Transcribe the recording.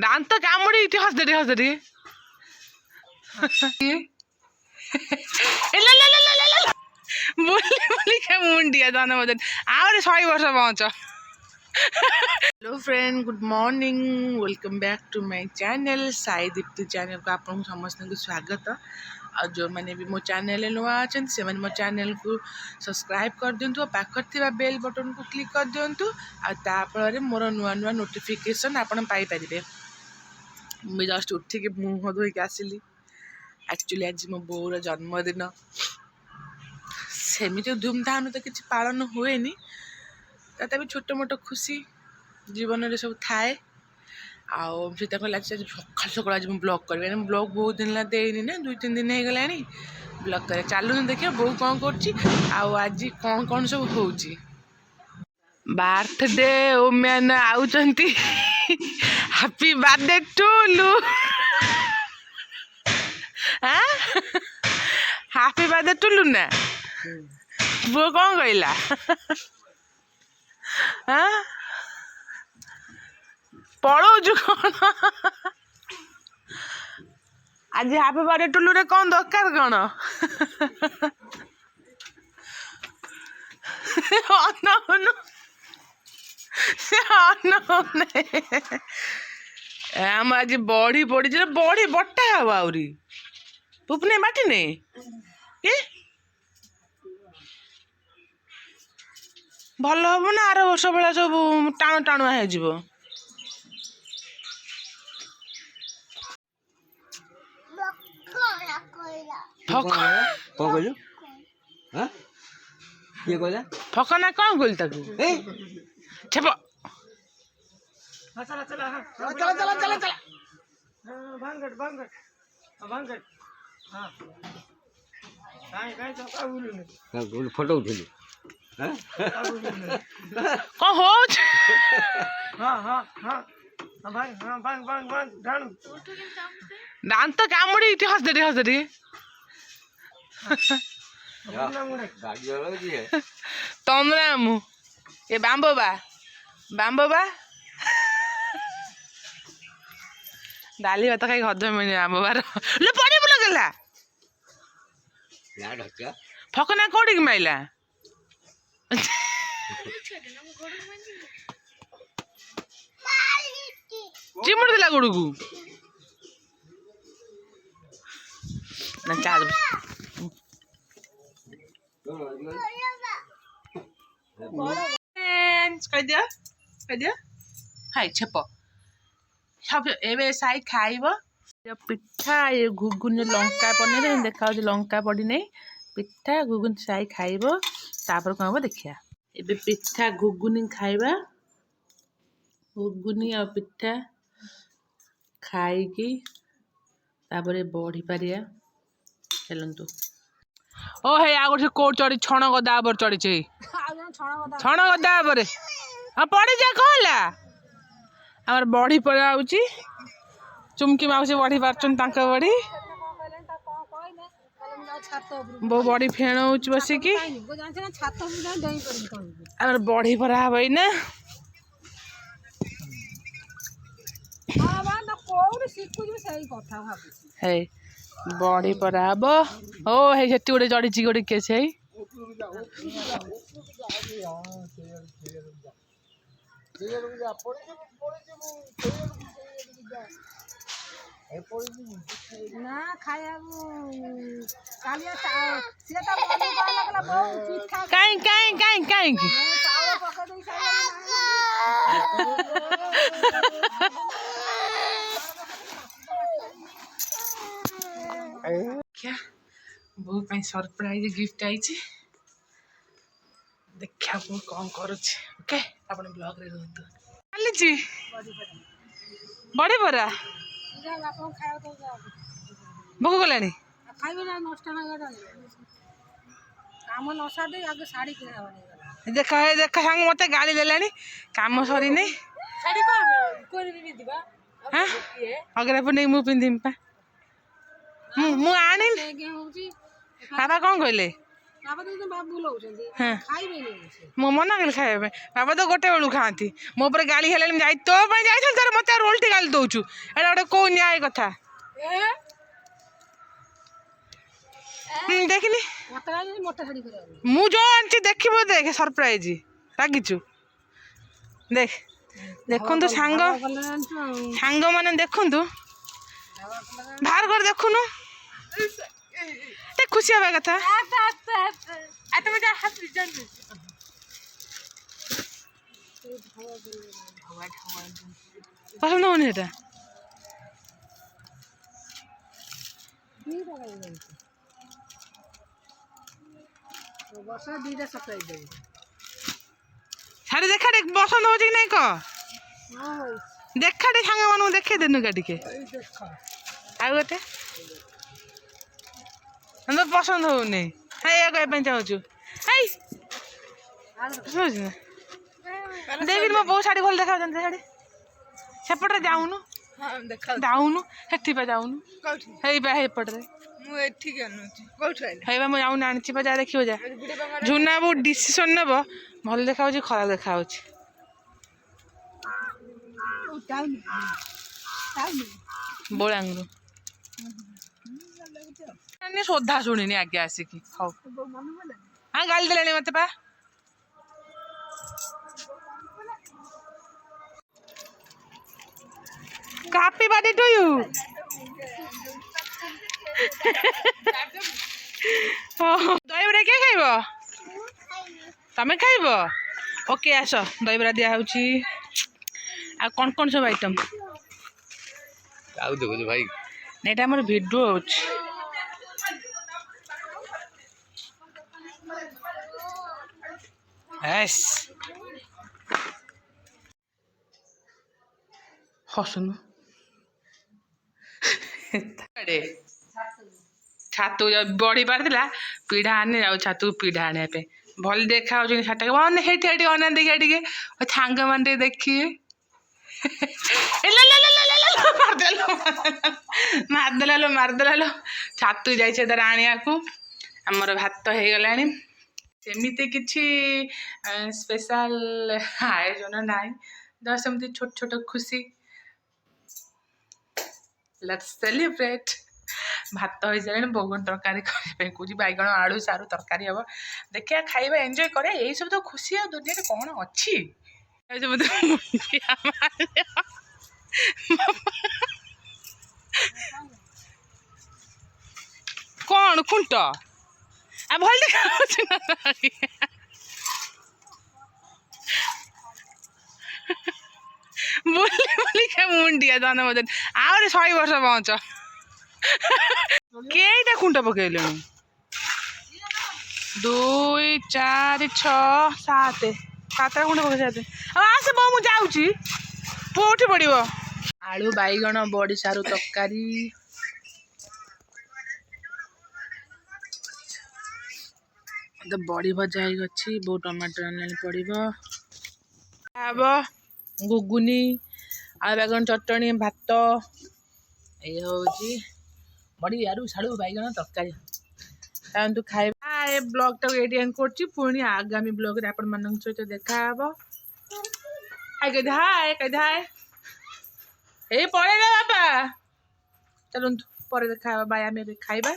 ଦାନ୍ତ କାମୁଡି ଏଠି ହସଦେଟି ହସଦେଟି ବୋଲି ବୋଲି ମୁଣ୍ଡିଆ ଦାନ ମଜା ଆହୁରି 100 ବର୍ଷ ପହଞ୍ଚ। Hello friend good morning welcome back to my channel Sai Dipti channel को आपको समस्त को स्वागत। और जो मैंने भी मो चैनल नुआ अच्छा से मो चैनल को सब्सक्राइब कर दिंतु और पाखर थी बेल बटन को क्लिक कर दिंतु आपर मोर नुआ नुआ नोटिफिकेशन आपन पाई परिबे। मुझे जस्ट उठिक मुँह धोईक आसिली। एक्चुअली आज मो बोर जन्मदिन सेमती धूमधाम तो किसी पालन हुए तथापि छोट मोट खुशी जीवन में सब थाए। आते कहला सकाल सकाल आज ब्लॉग कर ब्लॉग बहुत दिन है देनी ना 2-3 दिन हो गला ब्लॉग कर चलू देखिए बो कौन कर आज कौन कौन सब हो बर्थडे ओमेन आउचंती हैप्पी बर्थडे टू लू हैप्पी बर्थडे टू लू ना बो कौन कहला पड़ोजु कौन आज हैप्पी बर्थडे टुलू रे कौन दरकार कौन आम आज बड़ी पड़ी बड़ी बट्टा हम आहरी पुपने बाटी नहीं ये भल हम ना आर वर्ष भाया सब टाणु टाणुआ हो फकना कौन कहली ताकू छेप फोटो उठेली कौन हो दांत कामुड़ी इटी हसदेटी हसदेटी तमरा मु ये बाम्बोबा डाली भात खाई हजम मिले बाम्बोबार ले पड़ी बुला गला फकना कोड़ी माइला चिमुड़ दिला गुड़ को ना चाल कह दिया हाय छेप सब एवं साई खाइब पिठा ये घुगुन लंका पनीर देखा लंका पड़ी नहीं पिठा घुगुन साई खाइब तापर कौन हम देखिया एबे पिठा घुगुनी खाइबा घुगुनी और पिठा खाई तापर बढ़ी पारिया चलतु ओ हे आ गो कोट चढ़ी छण गदा पर चढ़ी छण गदा पर हाँ पड़ी जा कहला आमर बढ़ी पड़ा चुमकी माउसी बढ़ी पार्चन बढ़ी बो बड़ी फेण बसिकी आमर बढ़ी परा हम ना है बढ़ी परा हम ओ है से गोटे चढ़ी गोटे केस है ना खाया कहीं क्या बो सरप्राइज गिफ्ट आई देखा बो कौन करुच्छे ओके अपन ब्लॉग रे रहतु चली बड़ी बरा भोक गलानी देखा देखा सांग मत गाड़ी देलानी काम सरी नहीं अगर नहीं मु पिंधिम पा मु आनी बाबा कौन कहले ବାବା ତ ବାବା ବୁଲଉଛନ୍ତି ହଁ ଖାଇବେନି ସେ। ମୁଁ ମନା କଲି ଖାଇବା ପାଇଁ ବାବା ତ ଗୋଟେ ବେଳୁ ଖାଆନ୍ତି ମୋ ଉପରେ ଗାଳି ହେଲେଣି ଯାଇ ତୋ ପାଇଁ ଯାଇଥିଲି ତାର ମତେ ଆଉ ଓଲଟି ଗାଳି ଦଉଛୁ ଏଇଟା ଗୋଟେ କୋଉ ନ୍ୟାୟ କଥା ଦେଖିନି ମୋଟା ଶାଢୀ କରିବା ମୁଁ ଯୋଉ ଆଣିଛି ଦେଖିବୁ ଦେଖ ସରପ୍ରାଇଜ ରାଗିଛୁ ଦେଖ ଦେଖନ୍ତୁ ସାଙ୍ଗମାନେ ଦେଖନ୍ତୁ ବାହାର କରି ଦେଖୁନୁ ଟିକେ ଖୁସି ହେବା କଥା ପସନ୍ଦ ହଉନି ସେଟା ବର୍ଷ ଦିଟା ସରପ୍ରାଇଜ ଦେବି। ଶାଢ଼ୀ ଦେଖା ଟିକେ ପସନ୍ଦ ହଉଛି କି ନାଇଁ କହ ଦେଖା ଟିକେ ସାଙ୍ଗମାନଙ୍କୁ ଦେଖେଇ ଦେନୁ କା ଟିକେ ଆଉ ଗୋଟେ ତ ପସନ୍ଦ ହଉନି ଏଇଆ କହିବା ପାଇଁ ଚାହୁଁଛୁ ଦେଖିନି ମୋ ବୋଉ ଶାଢ଼ୀ ଭଲ ଦେଖାଯାଉଛନ୍ତି ଶାଢ଼ୀ ସେପଟରେ ଯାଉନୁ ଯାଉନୁ ସେଠି ବା ଯାଉନୁ ହେଇବା ହେଇପଟରେ ମୁଁ ଏଠିକି ଆଣୁଛି ହେଇବା ମୁଁ ଯାଉନି ଆଣିଛି ବା ଯା ଦେଖିବ ଯା ଝୁନା ବୋଉ ଡିସିସନ ନେବ ଭଲ ଦେଖାଯାଉଛି ଖରାପ ଦେଖାଯାଉଛି ବୋଳାଙ୍ଗରୁ ସୋଧା ଶୁଣିନି ଆଗେ ଆସିକି ହଉ ହଁ ଗାଳି ଦେଲାଣି ମତେ ପା ହାପି ବାର୍ଥଡେ ଟୁ ୟୁ ଦହିବରା କିଏ ଖାଇବ ତମେ ଖାଇବ ଓକେ ଆସ ଦହିବରା ଦିଆହେଉଛି ଆଉ କ'ଣ କ'ଣ ସବୁ ଆଇଟମ୍ ଆଉ ଦେଖୁଛୁ ଭାଇ ଏଇଟା ଆମର ଭିଡ଼ିଓ ହେଉଛି ହସୁନୁ ଛାତୁ ବଢି ପାରିଥିଲା ପିଢା ଆଣି ଯାଉ ଛାତୁ ପିଢା ଆଣିବା ପାଇଁ ଭଲ ଦେଖା ହଉଛି ଛାତ ହେଇଠି ଏଠି ଅନା ଦେଖିଆ ଟିକେ ସାଙ୍ଗମାନେ ଟିକେ ଦେଖିବେ ମାରିଦେଲା ଛାତୁ ଯାଇଛି ତାର ଆଣିବାକୁ ଆମର ଭାତ ହେଇଗଲାଣି ସେମିତି କିଛି ସ୍ପେଶାଲ ଆୟୋଜନ ନାହିଁ ଜଷ୍ଟ ସେମିତି ଛୋଟ ଛୋଟ ଖୁସି ଲେଟ୍ସ ସେଲିବ୍ରେଟ୍ ଭାତ ହେଇସାରିଲାଣି ବୋଉ ତରକାରୀ କରିବା ପାଇଁ କହୁଛି ବାଇଗଣ ଆଳୁ ସାରୁ ତରକାରୀ ହବ ଦେଖିବା ଖାଇବା ଏନ୍ଜୟ କରିବା ଏଇସବୁ ତ ଖୁସି ଆଉ ଦୁନିଆରେ କ'ଣ ଅଛି କ'ଣ ଖୁଣ୍ଟ ଆଉ ଭଲ ଦେଖାଯାଉଛି ନା ବୁଲି ବୁଲିକା ମୁଣ୍ଡିଆ ଦାନ ବୋଧେ ଆହୁରି 100 ବର୍ଷ ପହଞ୍ଚ କେଇଟା ଖୁଣ୍ଟ ପକେଇଲେଣି 2 4 6 7 7ଟା ଖୁଣ୍ଟ ପକେଇ ଆଉ ଆସେ ବୋଉ ମୁଁ ଯାଉଛି ପୁଅ ଉଠି ପଡିବ ଆଳୁ ବାଇଗଣ ବଡି ସାରୁ ତରକାରୀ ତ ବଡି ଭଜା ହେଇକି ଅଛି ବୋଉ ଟମାଟୋ ଆଣିଲାଣି ପଡିବ ହବ ଘୁଗୁନି ଆଳୁ ବାଇଗଣ ଚଟଣି ଭାତ ଏଇ ହେଉଛି ବଡ଼ି ଆଳୁ ସାଳୁ ବାଇଗଣ ତରକାରୀ ତାନ୍ତୁ ଖାଇବା ଏ ବ୍ଲଗ୍ଟାକୁ ଏଇଠି ଏଣ୍ଡ କରୁଛି ପୁଣି ଆଗାମୀ ବ୍ଲଗ୍ରେ ଆପଣମାନଙ୍କ ସହିତ ଦେଖାହେବ ହାଏ ଏଇ ପଳେଇଲା ବାପା ଚାଲନ୍ତୁ ପରେ ଦେଖାହେବା ବାଇ ଆମେ ଏବେ ଖାଇବା